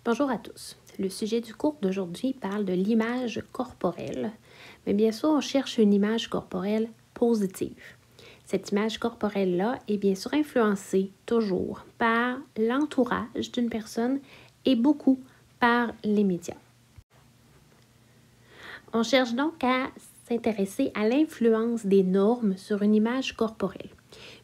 Bonjour à tous. Le sujet du cours d'aujourd'hui parle de l'image corporelle. Mais bien sûr, on cherche une image corporelle positive. Cette image corporelle-là est bien sûr influencée toujours par l'entourage d'une personne et beaucoup par les médias. On cherche donc à s'intéresser à l'influence des normes sur une image corporelle.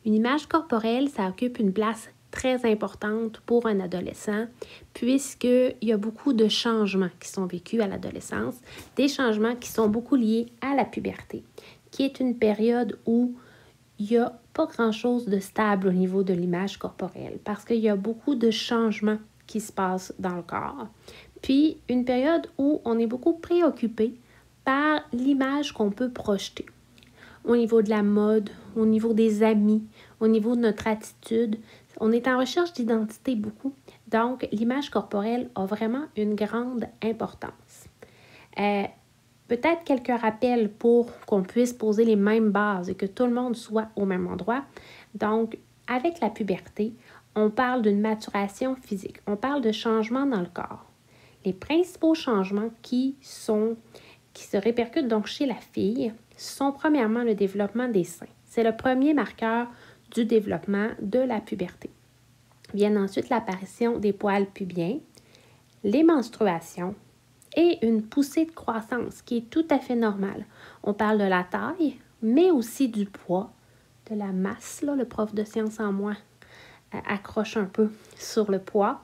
Une image corporelle, ça occupe une place très importante pour un adolescent puisqu'il y a beaucoup de changements qui sont vécus à l'adolescence, des changements qui sont beaucoup liés à la puberté, qui est une période où il n'y a pas grand-chose de stable au niveau de l'image corporelle parce qu'il y a beaucoup de changements qui se passent dans le corps. Puis, une période où on est beaucoup préoccupé par l'image qu'on peut projeter au niveau de la mode, au niveau des amis, au niveau de notre attitude. On est en recherche d'identité beaucoup. Donc, l'image corporelle a vraiment une grande importance. Peut-être quelques rappels pour qu'on puisse poser les mêmes bases et que tout le monde soit au même endroit. Donc, avec la puberté, on parle d'une maturation physique. On parle de changements dans le corps. Les principaux changements qui se répercutent donc chez la fille sont premièrement le développement des seins. C'est le premier marqueur du développement de la puberté. Viennent ensuite l'apparition des poils pubiens, les menstruations et une poussée de croissance qui est tout à fait normale. On parle de la taille, mais aussi du poids, de la masse. Là, le prof de sciences en moi accroche un peu sur le poids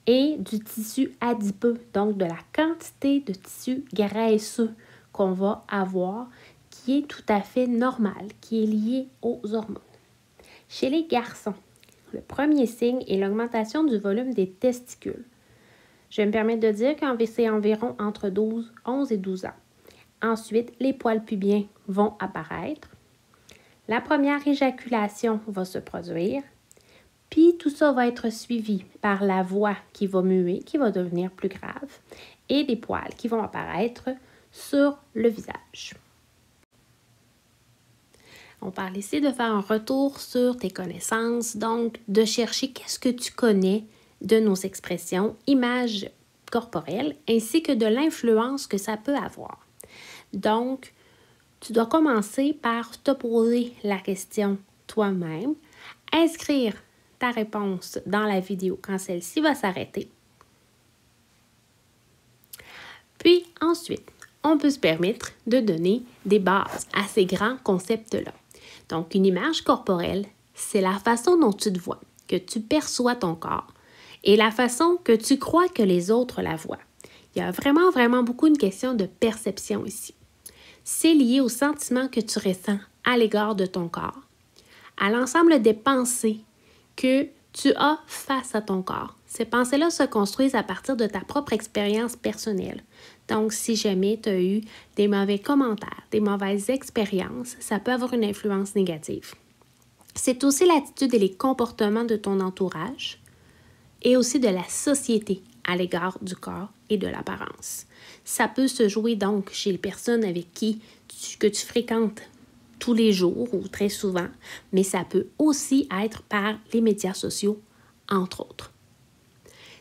et du tissu adipeux, donc de la quantité de tissu graisseux qu'on va avoir qui est tout à fait normal, qui est lié aux hormones. Chez les garçons, le premier signe est l'augmentation du volume des testicules. Je vais me permettre de dire que c'est environ entre 11 et 12 ans. Ensuite, les poils pubiens vont apparaître. La première éjaculation va se produire. Puis tout ça va être suivi par la voix qui va muer, qui va devenir plus grave, et des poils qui vont apparaître sur le visage. On parle ici de faire un retour sur tes connaissances, donc de chercher qu'est-ce que tu connais de nos expressions, images corporelles, ainsi que de l'influence que ça peut avoir. Donc, tu dois commencer par te poser la question toi-même, inscrire ta réponse dans la vidéo quand celle-ci va s'arrêter. Puis ensuite, on peut se permettre de donner des bases à ces grands concepts-là. Donc, une image corporelle, c'est la façon dont tu te vois, que tu perçois ton corps et la façon que tu crois que les autres la voient. Il y a vraiment beaucoup une question de perception ici. C'est lié au sentiment que tu ressens à l'égard de ton corps, à l'ensemble des pensées que tu as face à ton corps. Ces pensées-là se construisent à partir de ta propre expérience personnelle. Donc, si jamais tu as eu des mauvais commentaires, des mauvaises expériences, ça peut avoir une influence négative. C'est aussi l'attitude et les comportements de ton entourage et aussi de la société à l'égard du corps et de l'apparence. Ça peut se jouer donc chez les personnes avec que tu fréquentes tous les jours ou très souvent, mais ça peut aussi être par les médias sociaux, entre autres.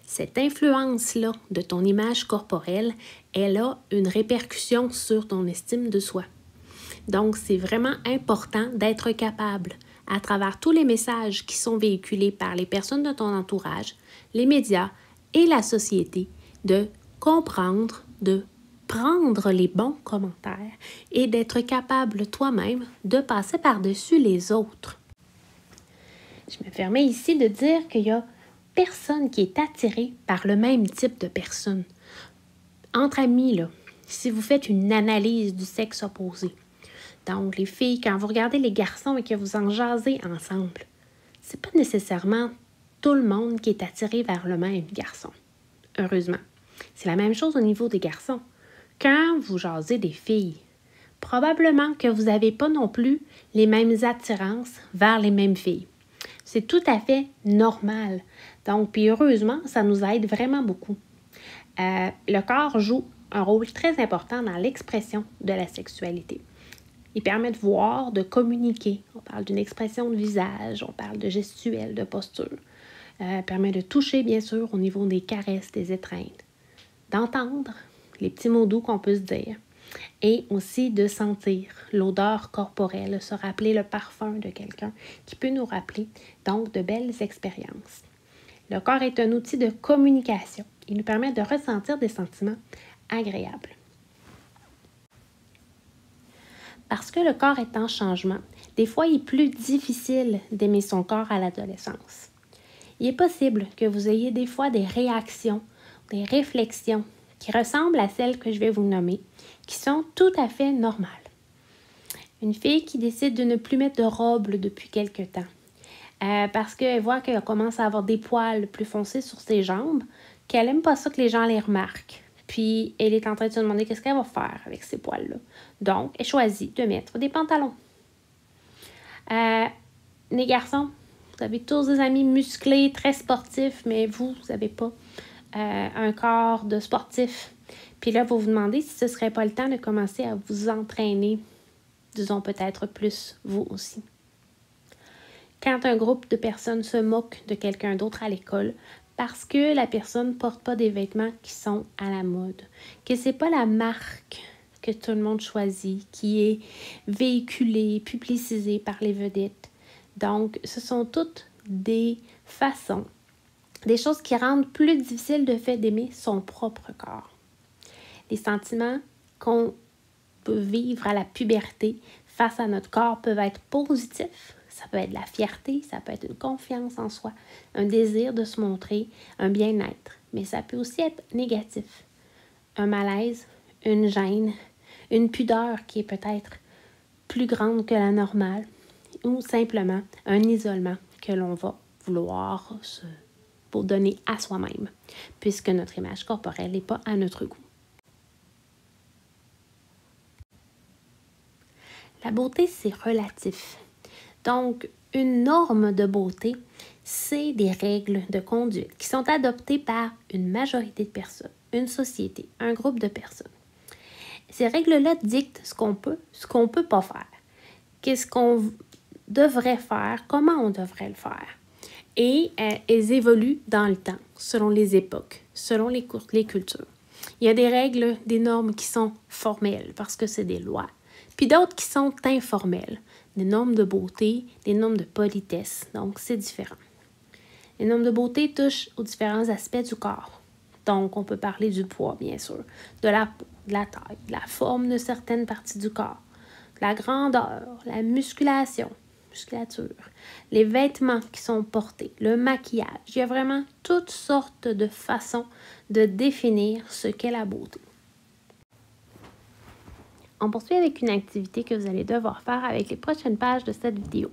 Cette influence-là de ton image corporelle, elle a une répercussion sur ton estime de soi. Donc, c'est vraiment important d'être capable, à travers tous les messages qui sont véhiculés par les personnes de ton entourage, les médias et la société, de comprendre, de prendre les bons commentaires et d'être capable toi-même de passer par-dessus les autres. Je me permets ici de dire qu'il y a personne qui est attiré par le même type de personne. Entre amis, là, si vous faites une analyse du sexe opposé, donc les filles, quand vous regardez les garçons et que vous en jasez ensemble, c'est pas nécessairement tout le monde qui est attiré vers le même garçon. Heureusement. C'est la même chose au niveau des garçons. Quand vous jasez des filles, probablement que vous n'avez pas non plus les mêmes attirances vers les mêmes filles. C'est tout à fait normal. Donc, puis heureusement, ça nous aide vraiment beaucoup. Le corps joue un rôle très important dans l'expression de la sexualité. Il permet de voir, de communiquer. On parle d'une expression de visage, on parle de gestuelle, de posture. permet de toucher, bien sûr, au niveau des caresses, des étreintes, d'entendre les petits mots doux qu'on peut se dire et aussi de sentir l'odeur corporelle, se rappeler le parfum de quelqu'un qui peut nous rappeler donc de belles expériences. Le corps est un outil de communication. Il nous permet de ressentir des sentiments agréables. Parce que le corps est en changement, des fois, il est plus difficile d'aimer son corps à l'adolescence. Il est possible que vous ayez des fois des réactions, des réflexions qui ressemblent à celles que je vais vous nommer, qui sont tout à fait normales. Une fille qui décide de ne plus mettre de robe depuis quelque temps, parce qu'elle voit qu'elle commence à avoir des poils plus foncés sur ses jambes, qu'elle n'aime pas ça que les gens les remarquent. Puis, elle est en train de se demander qu'est-ce qu'elle va faire avec ces poils-là. Donc, elle choisit de mettre des pantalons. Les garçons, vous avez tous des amis musclés, très sportifs, mais vous n'avez pas un corps de sportif. Puis là, vous vous demandez si ce ne serait pas le temps de commencer à vous entraîner, disons peut-être plus vous aussi. Quand un groupe de personnes se moque de quelqu'un d'autre à l'école parce que la personne ne porte pas des vêtements qui sont à la mode, que ce n'est pas la marque que tout le monde choisit, qui est véhiculée, publicisée par les vedettes. Donc, ce sont toutes des façons, des choses qui rendent plus difficile de fait d'aimer son propre corps. Les sentiments qu'on peut vivre à la puberté face à notre corps peuvent être positifs. Ça peut être de la fierté, ça peut être une confiance en soi, un désir de se montrer, un bien-être. Mais ça peut aussi être négatif. Un malaise, une gêne, une pudeur qui est peut-être plus grande que la normale ou simplement un isolement que l'on va vouloir pour donner à soi-même, puisque notre image corporelle n'est pas à notre goût. La beauté, c'est relatif. Donc, une norme de beauté, c'est des règles de conduite qui sont adoptées par une majorité de personnes, une société, un groupe de personnes. Ces règles-là dictent ce qu'on peut pas faire, qu'est-ce qu'on devrait faire, comment on devrait le faire. Et elles évoluent dans le temps, selon les époques, selon les cultures. Il y a des règles, des normes qui sont formelles parce que c'est des lois, puis d'autres qui sont informelles, des normes de beauté, des normes de politesse, donc c'est différent. Les normes de beauté touchent aux différents aspects du corps. Donc, on peut parler du poids, bien sûr, de la peau, de la taille, de la forme de certaines parties du corps, de la grandeur, la musculature, les vêtements qui sont portés, le maquillage. Il y a vraiment toutes sortes de façons de définir ce qu'est la beauté. On poursuit avec une activité que vous allez devoir faire avec les prochaines pages de cette vidéo.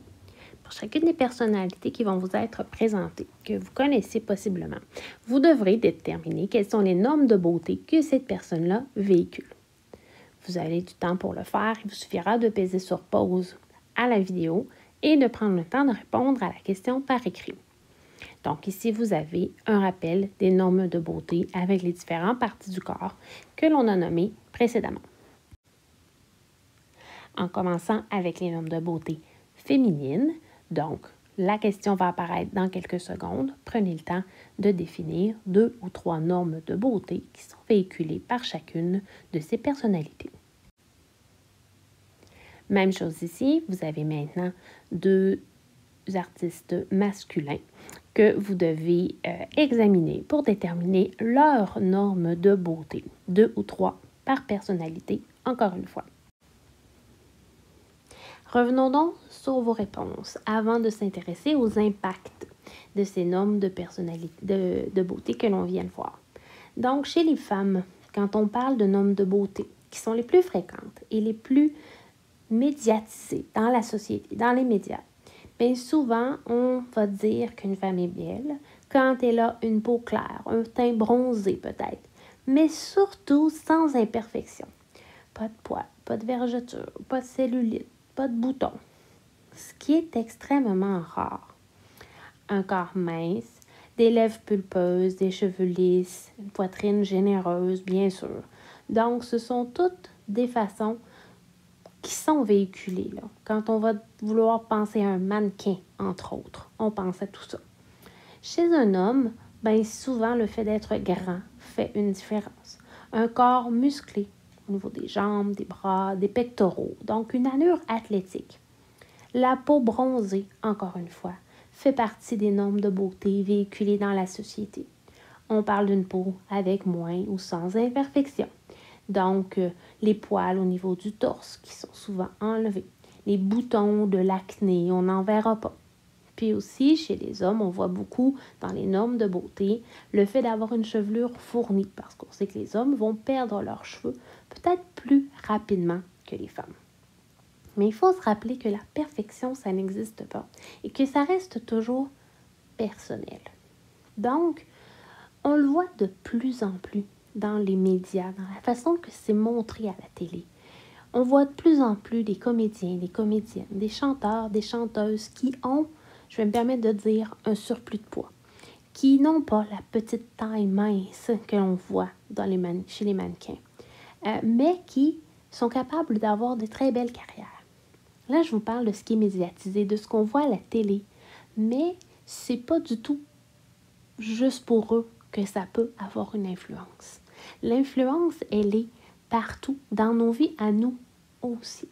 Pour chacune des personnalités qui vont vous être présentées, que vous connaissez possiblement, vous devrez déterminer quelles sont les normes de beauté que cette personne-là véhicule. Vous avez du temps pour le faire. Il vous suffira de peser sur pause à la vidéo et de prendre le temps de répondre à la question par écrit. Donc ici, vous avez un rappel des normes de beauté avec les différentes parties du corps que l'on a nommées précédemment. En commençant avec les normes de beauté féminines, donc la question va apparaître dans quelques secondes. Prenez le temps de définir 2 ou 3 normes de beauté qui sont véhiculées par chacune de ces personnalités. Même chose ici, vous avez maintenant 2 artistes masculins que vous devez examiner pour déterminer leurs normes de beauté. 2 ou 3 par personnalité, encore une fois. Revenons donc sur vos réponses avant de s'intéresser aux impacts de ces normes de personnalité, de beauté que l'on vient de voir. Donc, chez les femmes, quand on parle de normes de beauté qui sont les plus fréquentes et les plus médiatisées dans la société, dans les médias, bien souvent, on va dire qu'une femme est belle quand elle a une peau claire, un teint bronzé peut-être, mais surtout sans imperfection. Pas de poils, pas de vergeture, pas de cellulite, pas de boutons, ce qui est extrêmement rare. Un corps mince, des lèvres pulpeuses, des cheveux lisses, une poitrine généreuse, bien sûr. Donc, ce sont toutes des façons qui sont véhiculées, là. Quand on va vouloir penser à un mannequin, entre autres, on pense à tout ça. Chez un homme, ben souvent le fait d'être grand fait une différence. Un corps musclé au niveau des jambes, des bras, des pectoraux, donc une allure athlétique. La peau bronzée, encore une fois, fait partie des normes de beauté véhiculées dans la société. On parle d'une peau avec moins ou sans imperfection. Donc, les poils au niveau du torse qui sont souvent enlevés. Les boutons de l'acné, on n'en verra pas. Puis aussi, chez les hommes, on voit beaucoup dans les normes de beauté le fait d'avoir une chevelure fournie parce qu'on sait que les hommes vont perdre leurs cheveux peut-être plus rapidement que les femmes. Mais il faut se rappeler que la perfection, ça n'existe pas et que ça reste toujours personnel. Donc, on le voit de plus en plus dans les médias, dans la façon que c'est montré à la télé. On voit de plus en plus des comédiens, des comédiennes, des chanteurs, des chanteuses qui ont, je vais me permettre de dire, un surplus de poids, qui n'ont pas la petite taille mince que l'on voit chez les mannequins, mais qui sont capables d'avoir de très belles carrières. Là, je vous parle de ce qui est médiatisé, de ce qu'on voit à la télé, mais c'est pas du tout juste pour eux que ça peut avoir une influence. L'influence, elle est partout dans nos vies à nous aussi.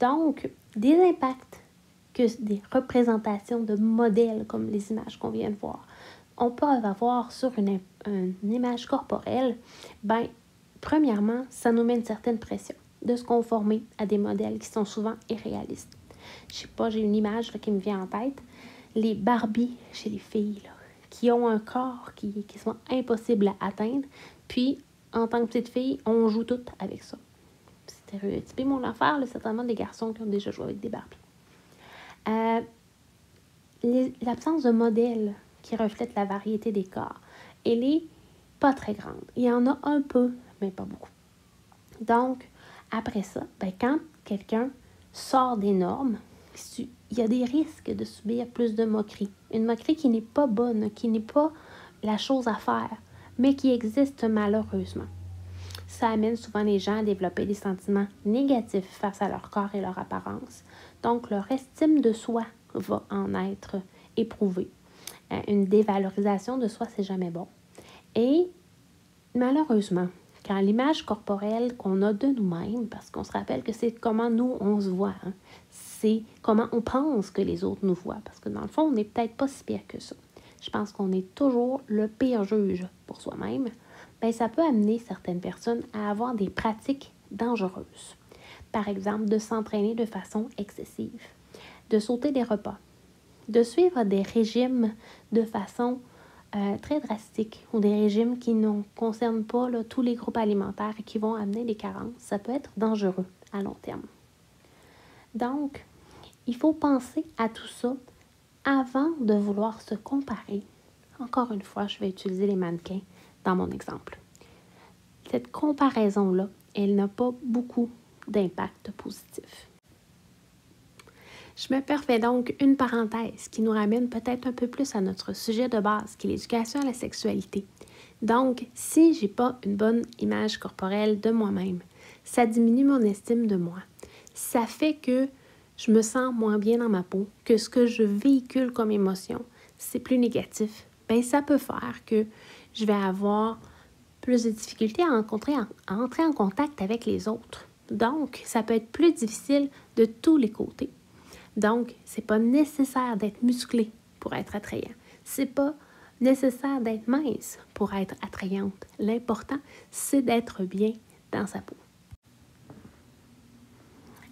Donc, des impacts que des représentations de modèles comme les images qu'on vient de voir, on peut avoir sur une image corporelle, ben, premièrement, ça nous met une certaine pression de se conformer à des modèles qui sont souvent irréalistes. Je sais pas, j'ai une image là, qui me vient en tête, les Barbie chez les filles, là, qui ont un corps qui sont impossibles à atteindre, puis en tant que petite fille, on joue toutes avec ça. Stéréotypé mon affaire, là, certainement des garçons qui ont déjà joué avec des Barbies. L'absence de modèles qui reflètent la variété des corps, elle est pas très grande. Il y en a un peu, mais pas beaucoup. Donc, après ça, ben, quand quelqu'un sort des normes, il y a des risques de subir plus de moqueries. Une moquerie qui n'est pas bonne, qui n'est pas la chose à faire, mais qui existe malheureusement. Ça amène souvent les gens à développer des sentiments négatifs face à leur corps et leur apparence. Donc, leur estime de soi va en être éprouvée. Une dévalorisation de soi, c'est jamais bon. Et malheureusement, quand l'image corporelle qu'on a de nous-mêmes, parce qu'on se rappelle que c'est comment nous, on se voit, hein, c'est comment on pense que les autres nous voient, parce que dans le fond, on n'est peut-être pas si pire que ça. Je pense qu'on est toujours le pire juge pour soi-même. Bien, ça peut amener certaines personnes à avoir des pratiques dangereuses. Par exemple, de s'entraîner de façon excessive, de sauter des repas, de suivre des régimes de façon très drastiques ou des régimes qui ne concernent pas là, tous les groupes alimentaires et qui vont amener des carences. Ça peut être dangereux à long terme. Donc, il faut penser à tout ça avant de vouloir se comparer. Encore une fois, je vais utiliser les mannequins dans mon exemple. Cette comparaison-là, elle n'a pas beaucoup d'impact positif. Je me perfais donc une parenthèse qui nous ramène peut-être un peu plus à notre sujet de base, qui est l'éducation à la sexualité. Donc, si je n'ai pas une bonne image corporelle de moi-même, ça diminue mon estime de moi. Ça fait que je me sens moins bien dans ma peau, que ce que je véhicule comme émotion, c'est plus négatif. Bien, ça peut faire que je vais avoir plus de difficultés à entrer en contact avec les autres. Donc, ça peut être plus difficile de tous les côtés. Donc, ce n'est pas nécessaire d'être musclé pour être attrayant. Ce n'est pas nécessaire d'être mince pour être attrayante. L'important, c'est d'être bien dans sa peau.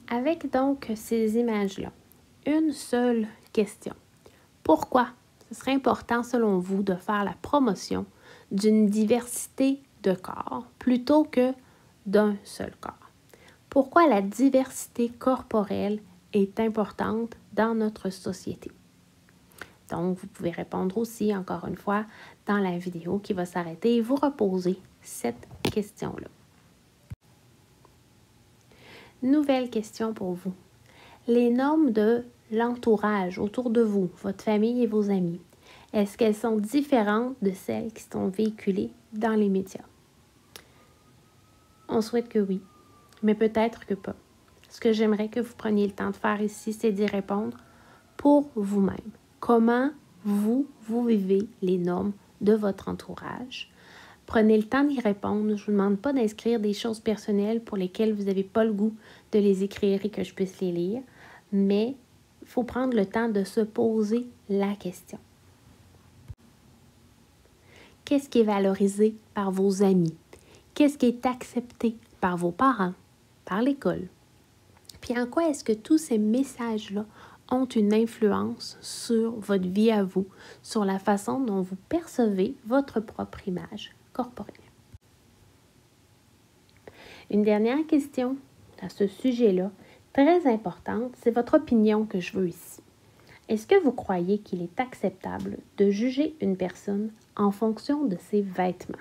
Avec donc ces images-là, une seule question. Pourquoi ce serait important selon vous de faire la promotion d'une diversité de corps plutôt que d'un seul corps? Pourquoi la diversité corporelle est importante dans notre société? Donc, vous pouvez répondre aussi, encore une fois, dans la vidéo qui va s'arrêter et vous reposer cette question-là. Nouvelle question pour vous. Les normes de l'entourage autour de vous, votre famille et vos amis, est-ce qu'elles sont différentes de celles qui sont véhiculées dans les médias? On souhaite que oui, mais peut-être que pas. Ce que j'aimerais que vous preniez le temps de faire ici, c'est d'y répondre pour vous-même. Comment vous vivez les normes de votre entourage? Prenez le temps d'y répondre. Je ne vous demande pas d'inscrire des choses personnelles pour lesquelles vous n'avez pas le goût de les écrire et que je puisse les lire, mais il faut prendre le temps de se poser la question. Qu'est-ce qui est valorisé par vos amis? Qu'est-ce qui est accepté par vos parents, par l'école? Puis en quoi est-ce que tous ces messages-là ont une influence sur votre vie à vous, sur la façon dont vous percevez votre propre image corporelle? Une dernière question à ce sujet-là, très importante, c'est votre opinion que je veux ici. Est-ce que vous croyez qu'il est acceptable de juger une personne en fonction de ses vêtements?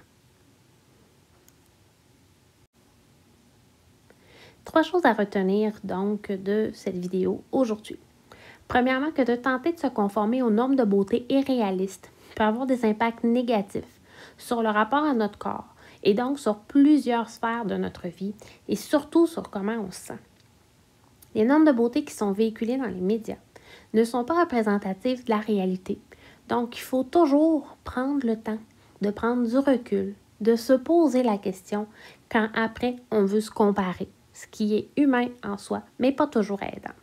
3 choses à retenir donc de cette vidéo aujourd'hui. Premièrement, que de tenter de se conformer aux normes de beauté irréalistes peut avoir des impacts négatifs sur le rapport à notre corps et donc sur plusieurs sphères de notre vie et surtout sur comment on se sent. Les normes de beauté qui sont véhiculées dans les médias ne sont pas représentatives de la réalité. Donc, il faut toujours prendre le temps de prendre du recul, de se poser la question quand après on veut se comparer, ce qui est humain en soi, mais pas toujours aidant.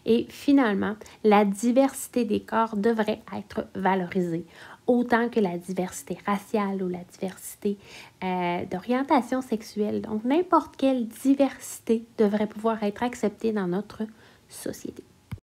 Et finalement, la diversité des corps devrait être valorisée, autant que la diversité raciale ou la diversité d'orientation sexuelle. Donc, n'importe quelle diversité devrait pouvoir être acceptée dans notre société.